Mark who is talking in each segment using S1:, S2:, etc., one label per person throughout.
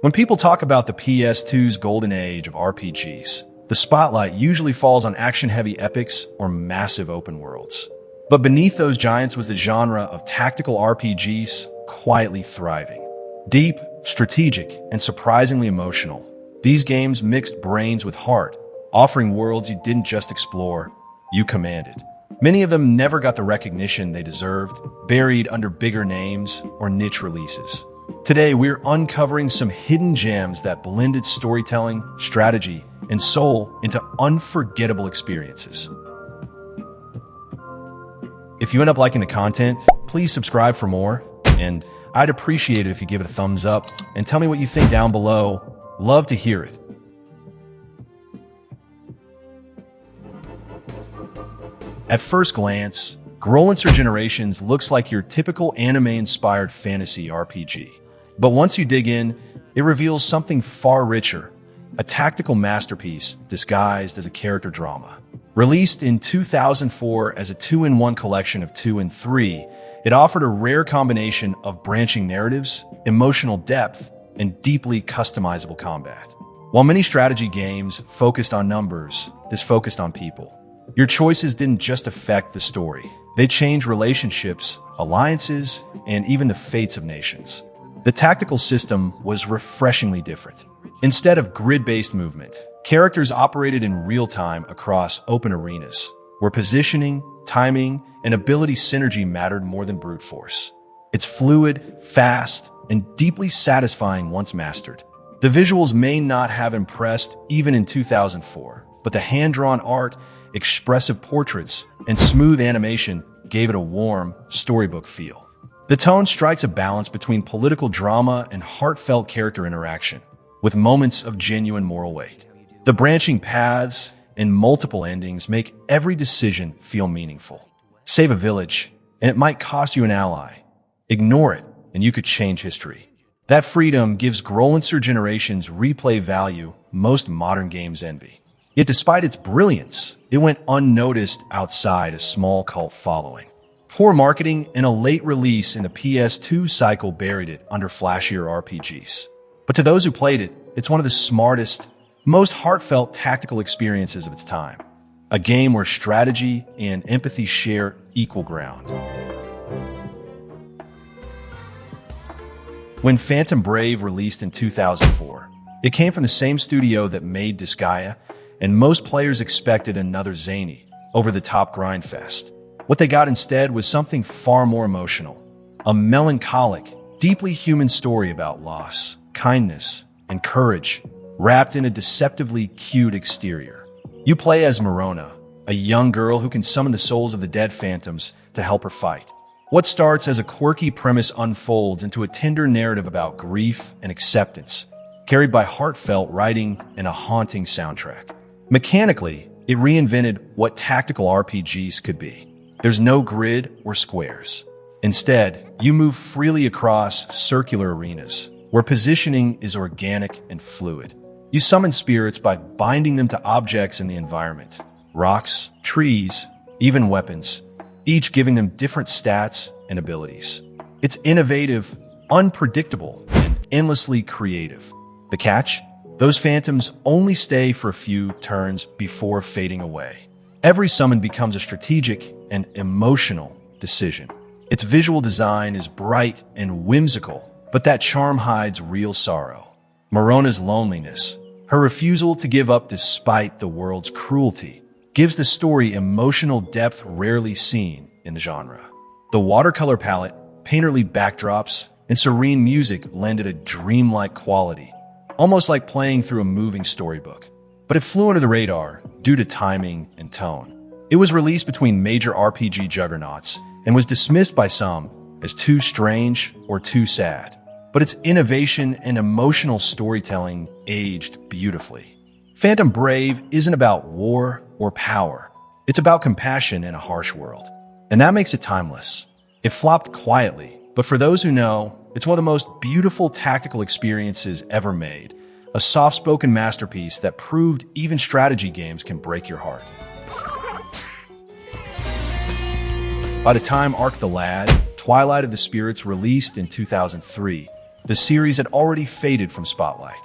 S1: When people talk about the PS2's golden age of RPGs, the spotlight usually falls on action-heavy epics or massive open worlds. But beneath those giants was the genre of tactical RPGs quietly thriving. Deep, strategic, and surprisingly emotional, these games mixed brains with heart, offering worlds you didn't just explore, you commanded. Many of them never got the recognition they deserved, buried under bigger names or niche releases. Today, we're uncovering some hidden gems that blended storytelling, strategy, and soul into unforgettable experiences. If you end up liking the content, please subscribe for more, and I'd appreciate it if you give it a thumbs up and tell me what you think down below. Love to hear it. At first glance, Growlancer Generations looks like your typical anime-inspired fantasy RPG. But once you dig in, it reveals something far richer, a tactical masterpiece disguised as a character drama. Released in 2004 as a 2-in-1 collection of 2 and 3, it offered a rare combination of branching narratives, emotional depth, and deeply customizable combat. While many strategy games focused on numbers, this focused on people. Your choices didn't just affect the story. They changed relationships, alliances, and even the fates of nations. The tactical system was refreshingly different. Instead of grid-based movement, characters operated in real time across open arenas, where positioning, timing, and ability synergy mattered more than brute force. It's fluid, fast, and deeply satisfying once mastered. The visuals may not have impressed even in 2004, but the hand-drawn art, expressive portraits, and smooth animation gave it a warm, storybook feel. The tone strikes a balance between political drama and heartfelt character interaction, with moments of genuine moral weight. The branching paths and multiple endings make every decision feel meaningful. Save a village, and it might cost you an ally. Ignore it, and you could change history. That freedom gives Growlancer Generations replay value most modern games envy. Yet despite its brilliance, it went unnoticed outside a small cult following. Poor marketing and a late release in the PS2 cycle buried it under flashier RPGs. But to those who played it, it's one of the smartest, most heartfelt tactical experiences of its time. A game where strategy and empathy share equal ground. When Phantom Brave released in 2004, it came from the same studio that made Disgaea, and most players expected another zany, over-the-top grind fest. What they got instead was something far more emotional. A melancholic, deeply human story about loss, kindness, and courage, wrapped in a deceptively cute exterior. You play as Marona, a young girl who can summon the souls of the dead phantoms to help her fight. What starts as a quirky premise unfolds into a tender narrative about grief and acceptance, carried by heartfelt writing and a haunting soundtrack. Mechanically, it reinvented what tactical RPGs could be. There's no grid or squares. Instead, you move freely across circular arenas, where positioning is organic and fluid. You summon spirits by binding them to objects in the environment, rocks, trees, even weapons, each giving them different stats and abilities. It's innovative, unpredictable, and endlessly creative. The catch? Those phantoms only stay for a few turns before fading away. Every summon becomes a strategic and emotional decision. Its visual design is bright and whimsical, but that charm hides real sorrow. Marona's loneliness, her refusal to give up despite the world's cruelty, gives the story emotional depth rarely seen in the genre. The watercolor palette, painterly backdrops, and serene music lended a dreamlike quality, almost like playing through a moving storybook. But it flew under the radar due to timing and tone. It was released between major RPG juggernauts and was dismissed by some as too strange or too sad. But its innovation and emotional storytelling aged beautifully. Phantom Brave isn't about war or power. It's about compassion in a harsh world. And that makes it timeless. It flopped quietly, but for those who know, it's one of the most beautiful tactical experiences ever made. A soft-spoken masterpiece that proved even strategy games can break your heart. By the time Ark the Lad, Twilight of the Spirits released in 2003, the series had already faded from spotlight.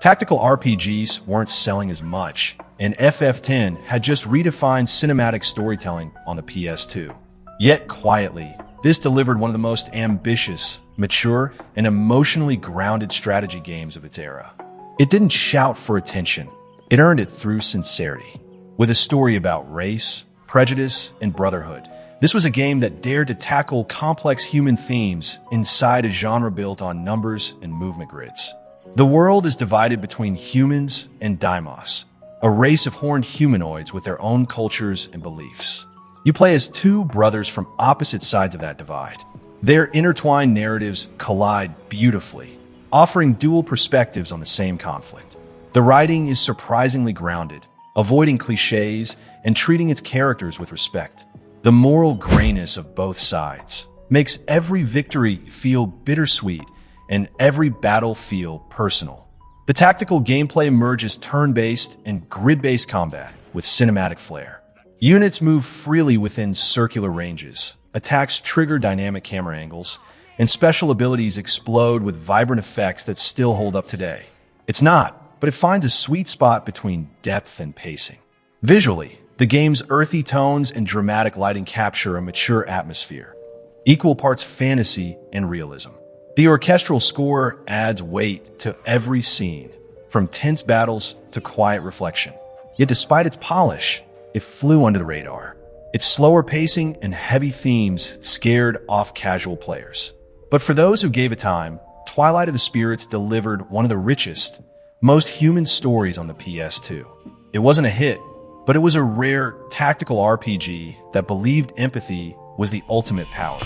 S1: Tactical RPGs weren't selling as much, and FF10 had just redefined cinematic storytelling on the PS2. Yet quietly, this delivered one of the most ambitious, mature, and emotionally grounded strategy games of its era. It didn't shout for attention, it earned it through sincerity. With a story about race, prejudice, and brotherhood, this was a game that dared to tackle complex human themes inside a genre built on numbers and movement grids. The world is divided between humans and Deimos, a race of horned humanoids with their own cultures and beliefs. You play as two brothers from opposite sides of that divide. Their intertwined narratives collide beautifully, offering dual perspectives on the same conflict. The writing is surprisingly grounded, avoiding cliches and treating its characters with respect. The moral grayness of both sides makes every victory feel bittersweet and every battle feel personal. The tactical gameplay merges turn-based and grid-based combat with cinematic flair. Units move freely within circular ranges, attacks trigger dynamic camera angles, and special abilities explode with vibrant effects that still hold up today. It's not, but it finds a sweet spot between depth and pacing. Visually, the game's earthy tones and dramatic lighting capture a mature atmosphere, equal parts fantasy and realism. The orchestral score adds weight to every scene, from tense battles to quiet reflection. Yet despite its polish, it flew under the radar. Its slower pacing and heavy themes scared off casual players. But for those who gave it time, Twilight of the Spirits delivered one of the richest, most human stories on the PS2. It wasn't a hit, but it was a rare tactical RPG that believed empathy was the ultimate power.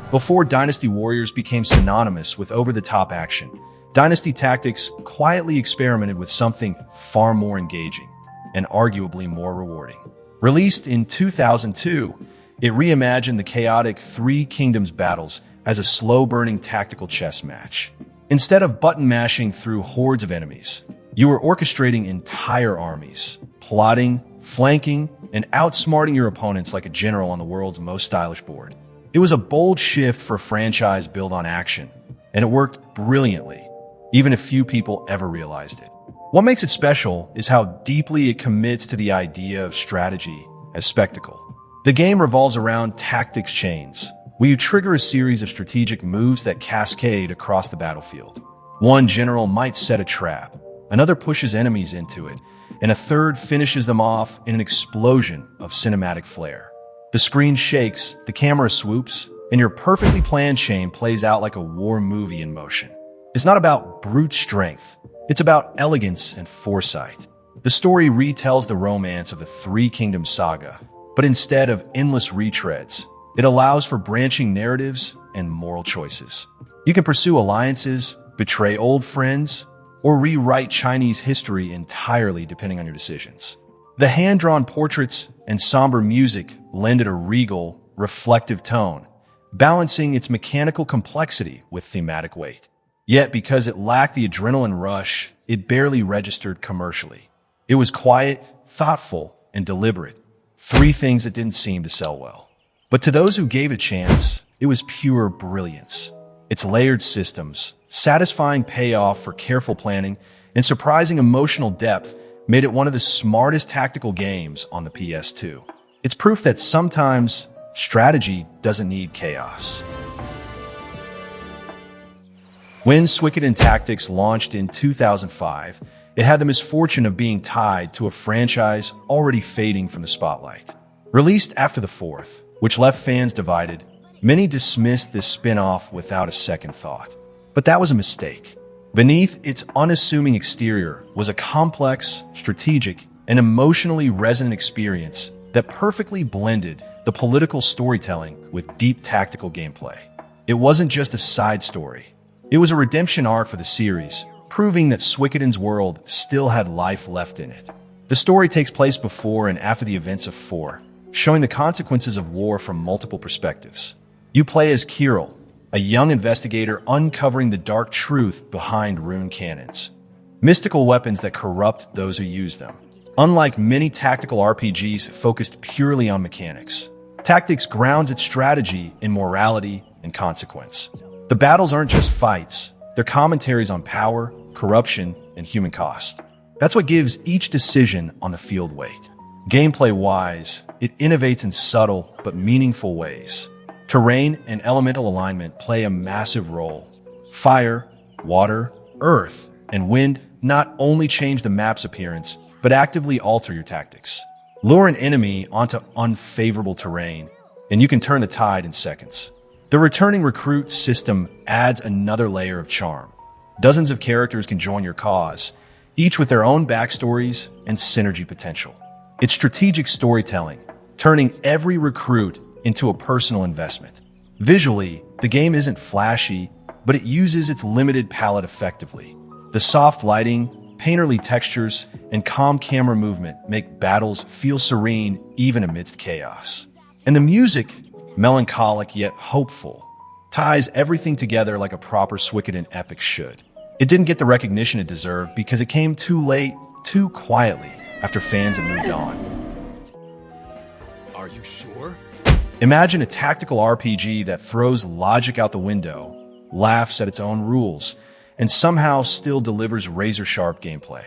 S1: Before Dynasty Warriors became synonymous with over-the-top action, Dynasty Tactics quietly experimented with something far more engaging and arguably more rewarding. Released in 2002, it reimagined the chaotic Three Kingdoms battles as a slow-burning tactical chess match. Instead of button mashing through hordes of enemies, you were orchestrating entire armies, plotting, flanking, and outsmarting your opponents like a general on the world's most stylish board. It was a bold shift for a franchise built on action, and it worked brilliantly, even if few people ever realized it. What makes it special is how deeply it commits to the idea of strategy as spectacle. The game revolves around tactics chains, where you trigger a series of strategic moves that cascade across the battlefield. One general might set a trap, another pushes enemies into it, and a third finishes them off in an explosion of cinematic flair. The screen shakes, the camera swoops, and your perfectly planned chain plays out like a war movie in motion. It's not about brute strength, it's about elegance and foresight. The story retells the romance of the Three Kingdoms saga, but instead of endless retreads, it allows for branching narratives and moral choices. You can pursue alliances, betray old friends, or rewrite Chinese history entirely depending on your decisions. The hand-drawn portraits and somber music lend it a regal, reflective tone, balancing its mechanical complexity with thematic weight. Yet because it lacked the adrenaline rush, it barely registered commercially. It was quiet, thoughtful, and deliberate, three things that didn't seem to sell well. But to those who gave it a chance, it was pure brilliance. Its layered systems, satisfying payoff for careful planning, and surprising emotional depth made it one of the smartest tactical games on the PS2. It's proof that sometimes strategy doesn't need chaos. When Suikoden Tactics launched in 2005, it had the misfortune of being tied to a franchise already fading from the spotlight. Released after the fourth, which left fans divided, many dismissed this spin-off without a second thought. But that was a mistake. Beneath its unassuming exterior was a complex, strategic, and emotionally resonant experience that perfectly blended the political storytelling with deep tactical gameplay. It wasn't just a side story. It was a redemption arc for the series, proving that Suikoden's world still had life left in it. The story takes place before and after the events of 4, showing the consequences of war from multiple perspectives. You play as Kirill, a young investigator uncovering the dark truth behind rune cannons, mystical weapons that corrupt those who use them. Unlike many tactical RPGs focused purely on mechanics, Tactics grounds its strategy in morality and consequence. The battles aren't just fights, they're commentaries on power, corruption, and human cost. That's what gives each decision on the field weight. Gameplay-wise, it innovates in subtle but meaningful ways. Terrain and elemental alignment play a massive role. Fire, water, earth, and wind not only change the map's appearance, but actively alter your tactics. Lure an enemy onto unfavorable terrain, and you can turn the tide in seconds. The returning recruit system adds another layer of charm. Dozens of characters can join your cause, each with their own backstories and synergy potential. It's strategic storytelling, turning every recruit into a personal investment. Visually, the game isn't flashy, but it uses its limited palette effectively. The soft lighting, painterly textures, and calm camera movement make battles feel serene even amidst chaos. And the music, melancholic yet hopeful, ties everything together like a proper Suikoden epic should. It didn't get the recognition it deserved because it came too late, too quietly, after fans had moved on.
S2: Are you sure?
S1: Imagine a tactical RPG that throws logic out the window, laughs at its own rules, and somehow still delivers razor-sharp gameplay.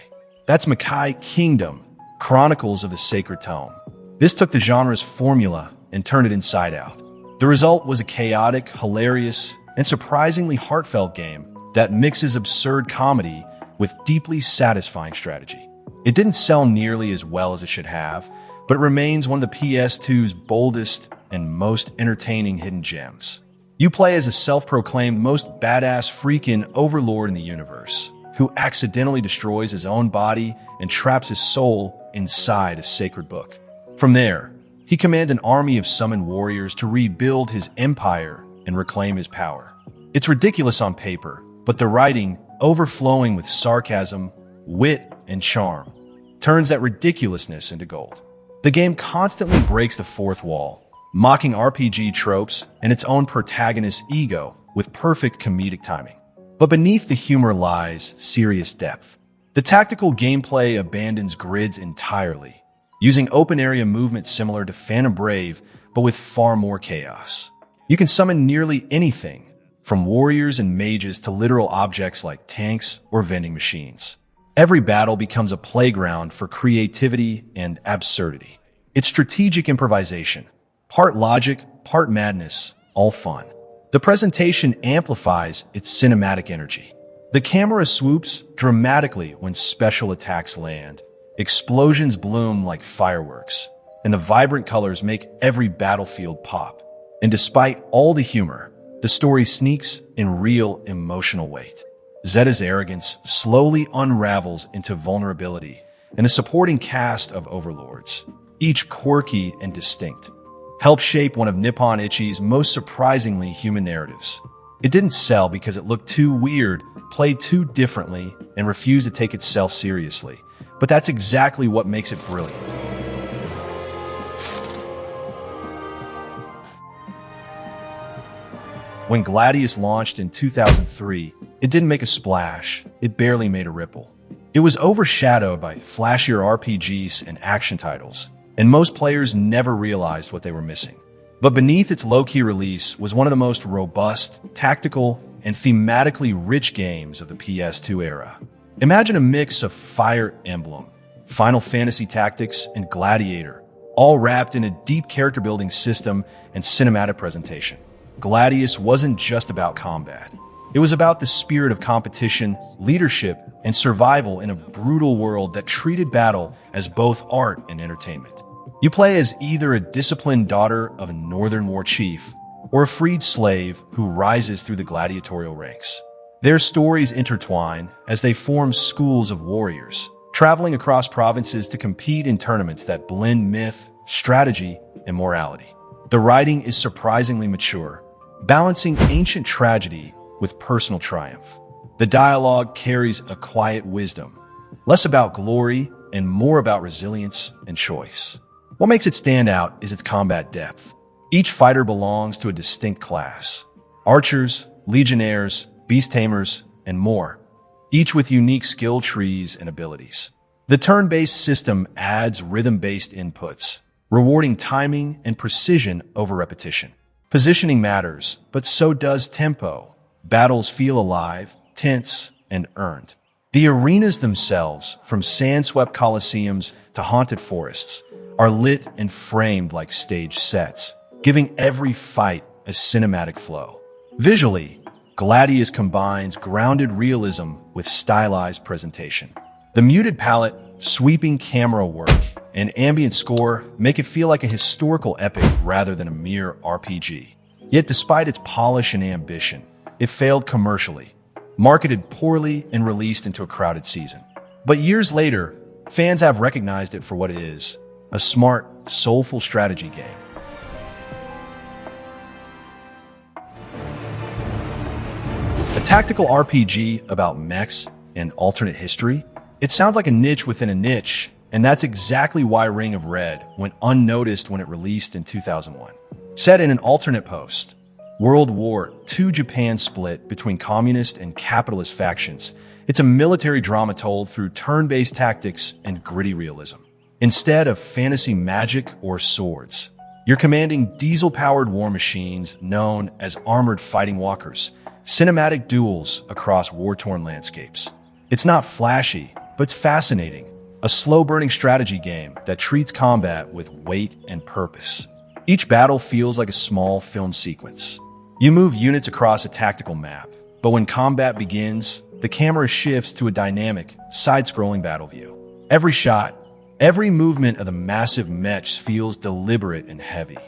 S1: That's Makai Kingdom, Chronicles of the Sacred Tome. This took the genre's formula and turned it inside out. The result was a chaotic, hilarious, and surprisingly heartfelt game that mixes absurd comedy with deeply satisfying strategy. It didn't sell nearly as well as it should have, but it remains one of the PS2's boldest and most entertaining hidden gems. You play as a self-proclaimed most badass freaking overlord in the universe, who accidentally destroys his own body and traps his soul inside a sacred book. From there, he commands an army of summoned warriors to rebuild his empire and reclaim his power. It's ridiculous on paper, but the writing, overflowing with sarcasm, wit, and charm, turns that ridiculousness into gold. The game constantly breaks the fourth wall, mocking RPG tropes and its own protagonist's ego with perfect comedic timing. But beneath the humor lies serious depth. The tactical gameplay abandons grids entirely, using open-area movement similar to Phantom Brave, but with far more chaos. You can summon nearly anything, from warriors and mages to literal objects like tanks or vending machines. Every battle becomes a playground for creativity and absurdity. It's strategic improvisation, part logic, part madness, all fun. The presentation amplifies its cinematic energy. The camera swoops dramatically when special attacks land. Explosions bloom like fireworks, and the vibrant colors make every battlefield pop. And despite all the humor, the story sneaks in real emotional weight. Zeta's arrogance slowly unravels into vulnerability, and a supporting cast of overlords, each quirky and distinct, help shape one of Nippon Ichi's most surprisingly human narratives. It didn't sell because it looked too weird, played too differently, and refused to take itself seriously. But that's exactly what makes it brilliant. When Gladius launched in 2003, it didn't make a splash, it barely made a ripple. It was overshadowed by flashier RPGs and action titles, and most players never realized what they were missing. But beneath its low-key release was one of the most robust, tactical, and thematically rich games of the PS2 era. Imagine a mix of Fire Emblem, Final Fantasy Tactics, and Gladiator, all wrapped in a deep character-building system and cinematic presentation. Gladius wasn't just about combat. It was about the spirit of competition, leadership, and survival in a brutal world that treated battle as both art and entertainment. You play as either a disciplined daughter of a Northern War chief or a freed slave who rises through the gladiatorial ranks. Their stories intertwine as they form schools of warriors, traveling across provinces to compete in tournaments that blend myth, strategy, and morality. The writing is surprisingly mature, balancing ancient tragedy with personal triumph. The dialogue carries a quiet wisdom, less about glory and more about resilience and choice. What makes it stand out is its combat depth. Each fighter belongs to a distinct class: archers, legionnaires, beast tamers, and more, each with unique skill trees and abilities. The turn-based system adds rhythm-based inputs, rewarding timing and precision over repetition. Positioning matters, but so does tempo. Battles feel alive, tense, and earned. The arenas themselves, from sand-swept coliseums to haunted forests, are lit and framed like stage sets, giving every fight a cinematic flow. Visually, Gladius combines grounded realism with stylized presentation. The muted palette, sweeping camera work, and ambient score make it feel like a historical epic rather than a mere RPG. Yet despite its polish and ambition, it failed commercially, marketed poorly and released into a crowded season. But years later, fans have recognized it for what it is, a smart, soulful strategy game. A tactical RPG about mechs and alternate history? It sounds like a niche within a niche, and that's exactly why Ring of Red went unnoticed when it released in 2001. Set in an alternate post, World War II Japan split between communist and capitalist factions, it's a military drama told through turn-based tactics and gritty realism. Instead of fantasy magic or swords, you're commanding diesel-powered war machines known as armored fighting walkers, cinematic duels across war-torn landscapes. It's not flashy, but it's fascinating. A slow-burning strategy game that treats combat with weight and purpose. Each battle feels like a small film sequence. You move units across a tactical map, but when combat begins, the camera shifts to a dynamic, side-scrolling battle view. Every shot, every movement of the massive mechs feels deliberate and heavy.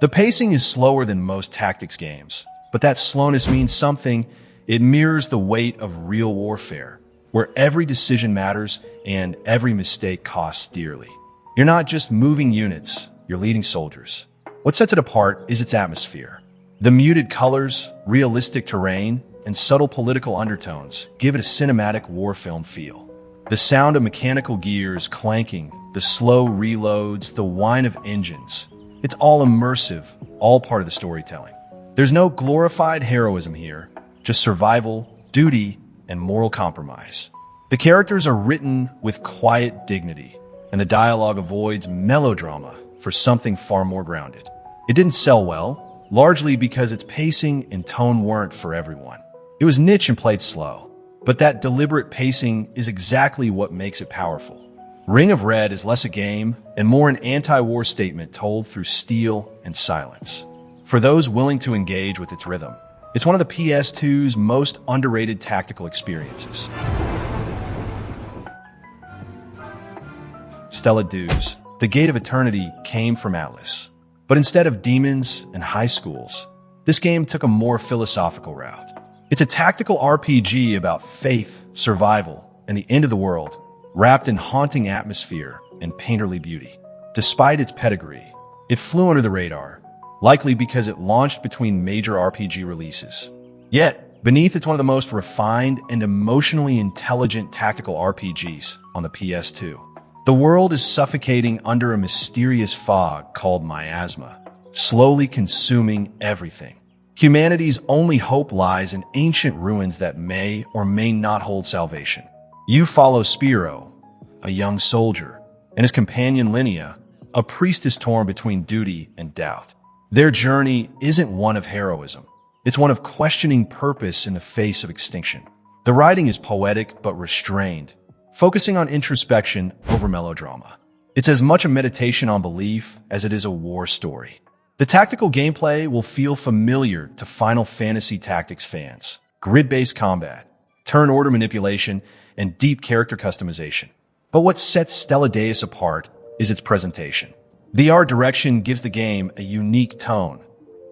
S1: The pacing is slower than most tactics games, but that slowness means something. It mirrors the weight of real warfare, where every decision matters and every mistake costs dearly. You're not just moving units, you're leading soldiers. What sets it apart is its atmosphere. The muted colors, realistic terrain, and subtle political undertones give it a cinematic war film feel. The sound of mechanical gears clanking, the slow reloads, the whine of engines. It's all immersive, all part of the storytelling. There's no glorified heroism here, just survival, duty, and moral compromise. The characters are written with quiet dignity, and the dialogue avoids melodrama for something far more grounded. It didn't sell well, largely because its pacing and tone weren't for everyone. It was niche and played slow, but that deliberate pacing is exactly what makes it powerful. Ring of Red is less a game and more an anti-war statement told through steel and silence. For those willing to engage with its rhythm, it's one of the PS2's most underrated tactical experiences. Stella Deus, the Gate of Eternity, came from Atlas. But instead of demons and high schools, this game took a more philosophical route. It's a tactical RPG about faith, survival, and the end of the world, wrapped in haunting atmosphere and painterly beauty. Despite its pedigree, it flew under the radar, likely because it launched between major RPG releases. Yet, beneath it's one of the most refined and emotionally intelligent tactical RPGs on the PS2. The world is suffocating under a mysterious fog called miasma, slowly consuming everything. Humanity's only hope lies in ancient ruins that may or may not hold salvation. You follow Spiro, a young soldier, and his companion Linnea, a priestess torn between duty and doubt. Their journey isn't one of heroism. It's one of questioning purpose in the face of extinction. The writing is poetic but restrained, focusing on introspection over melodrama. It's as much a meditation on belief as it is a war story. The tactical gameplay will feel familiar to Final Fantasy Tactics fans. Grid-based combat, turn order manipulation, and deep character customization. But what sets Stella Deus apart is its presentation. The art direction gives the game a unique tone,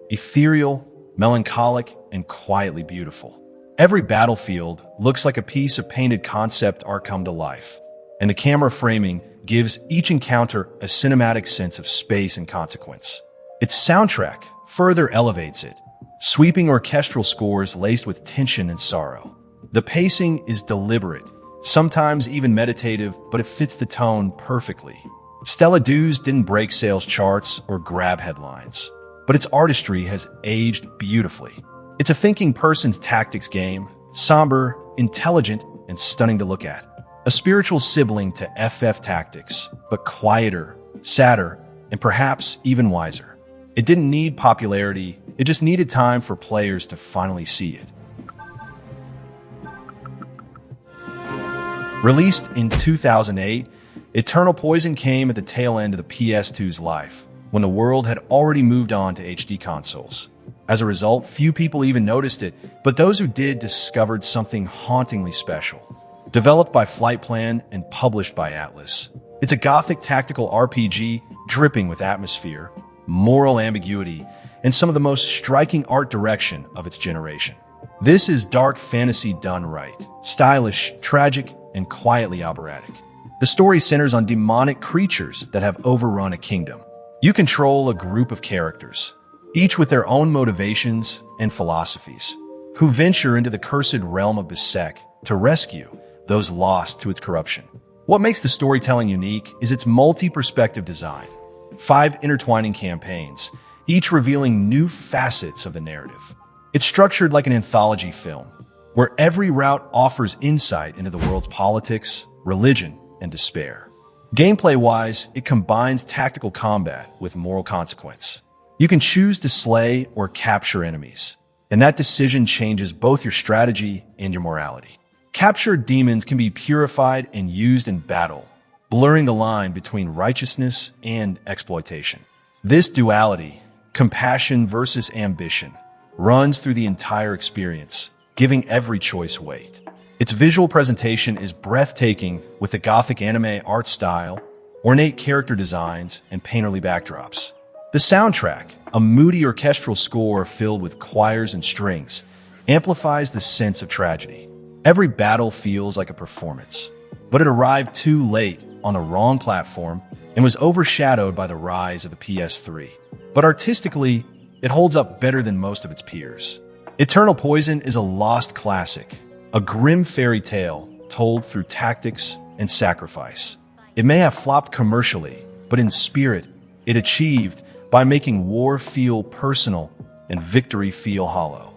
S1: ethereal, melancholic, and quietly beautiful. Every battlefield looks like a piece of painted concept art come to life, and the camera framing gives each encounter a cinematic sense of space and consequence. Its soundtrack further elevates it, sweeping orchestral scores laced with tension and sorrow. The pacing is deliberate, sometimes even meditative, but it fits the tone perfectly. Stella Deus didn't break sales charts or grab headlines, but its artistry has aged beautifully. It's a thinking person's tactics game, somber, intelligent, and stunning to look at. A spiritual sibling to FF Tactics, but quieter, sadder, and perhaps even wiser. It didn't need popularity, it just needed time for players to finally see it. Released in 2008, Eternal Poison came at the tail end of the PS2's life, when the world had already moved on to HD consoles. As a result, few people even noticed it, but those who did discovered something hauntingly special. Developed by Flightplan and published by Atlas, it's a gothic tactical RPG dripping with atmosphere, moral ambiguity, and some of the most striking art direction of its generation. This is dark fantasy done right, stylish, tragic, and quietly operatic. The story centers on demonic creatures that have overrun a kingdom. You control a group of characters, each with their own motivations and philosophies, who venture into the cursed realm of Bisek to rescue those lost to its corruption. What makes the storytelling unique is its multi-perspective design. 5 intertwining campaigns, each revealing new facets of the narrative. It's structured like an anthology film, where every route offers insight into the world's politics, religion, and despair. Gameplay-wise, it combines tactical combat with moral consequence. You can choose to slay or capture enemies, and that decision changes both your strategy and your morality. Captured demons can be purified and used in battle, blurring the line between righteousness and exploitation. This duality, compassion versus ambition, runs through the entire experience, giving every choice weight. Its visual presentation is breathtaking with the gothic anime art style, ornate character designs, and painterly backdrops. The soundtrack, a moody orchestral score filled with choirs and strings, amplifies the sense of tragedy. Every battle feels like a performance, but it arrived too late on the wrong platform and was overshadowed by the rise of the PS3. But artistically, it holds up better than most of its peers. Eternal Poison is a lost classic, a grim fairy tale told through tactics and sacrifice. It may have flopped commercially, but in spirit, it achieved by making war feel personal and victory feel hollow.